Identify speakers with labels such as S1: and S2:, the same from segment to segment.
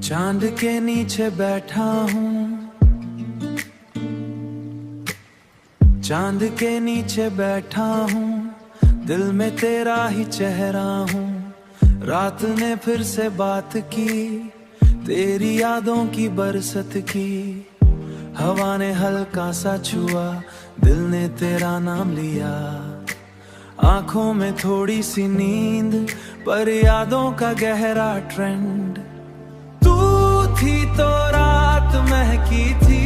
S1: चांद के नीचे बैठा हूँ, चांद के नीचे बैठा हूँ, दिल में तेरा ही चेहरा हूँ। रात ने फिर से बात की, तेरी यादों की बरसत की। हवा ने हल्का सा छुआ, दिल ने तेरा नाम लिया। आंखों में थोड़ी सी नींद, पर यादों का गहरा ट्रेंड। तू थी तो रात महकी थी,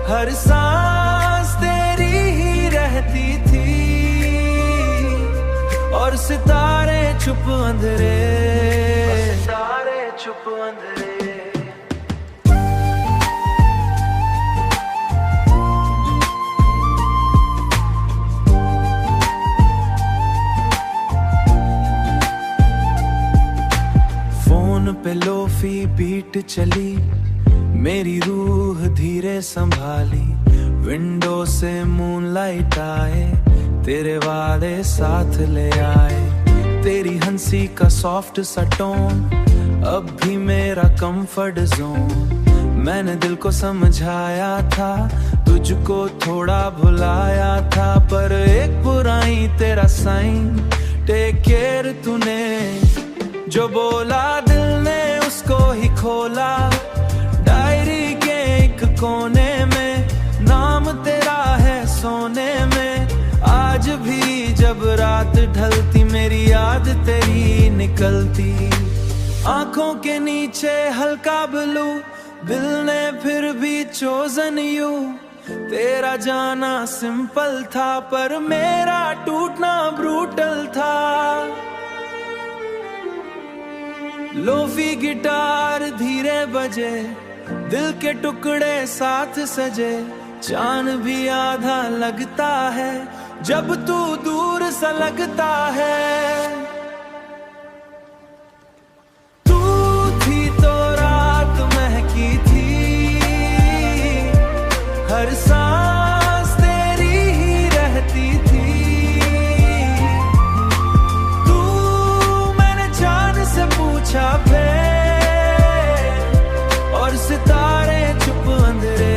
S1: हर सांस तेरी ही रहती थी। और सितारे चुप अंधेरे, सितारे चुप अंधेरे। फोन पे लोफी बीट चली, मेरी रूह धीरे संभाली। विंडो से मूनलाइट आए, तेरे वादे साथ ले आए। तेरी हंसी का सॉफ्ट सा टोन, अब भी मेरा कंफर्ट जोन। मैंने दिल को समझाया था, तुझको थोड़ा भुलाया था। पर एक बुराई तेरा साइन, टेक केयर तूने जो बोला, दिल ने उसको ही खोला। डायरी के एक कोने में नाम तेरा है सोने में। आज भी जब रात ढलती, मेरी याद तेरी निकलती। आंखों के नीचे हल्का ब्लू, दिल ने फिर भी चोजन यू। तेरा जाना सिंपल था, पर मेरा टूटना ब्रूटल था। लोफी गिटार धीरे बजे, दिल के टुकड़े साथ सजे। चांद भी आधा लगता है, जब तू दूर सा लगता है। तू थी तो रात महकी थी, हर सांस तेरी ही रहती थी। तू मैंने चांद से पूछा फिर, और सितारे चुप अंधेरे।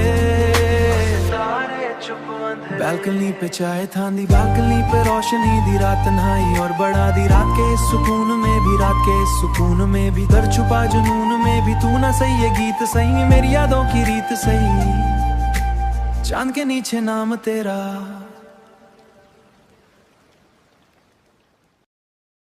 S1: बैल्कनी पे चाय थांदी, बैल्कनी पे रोशनी दी। रात तन्हाई और बढ़ा दी, रात के इस सुकून में भी, रात के इस सुकून में भी। दर्द छुपा जुनून में भी, तू ना सही ये गीत सही, मेरी यादों की रीत सही। चांद के नीचे नाम तेरा,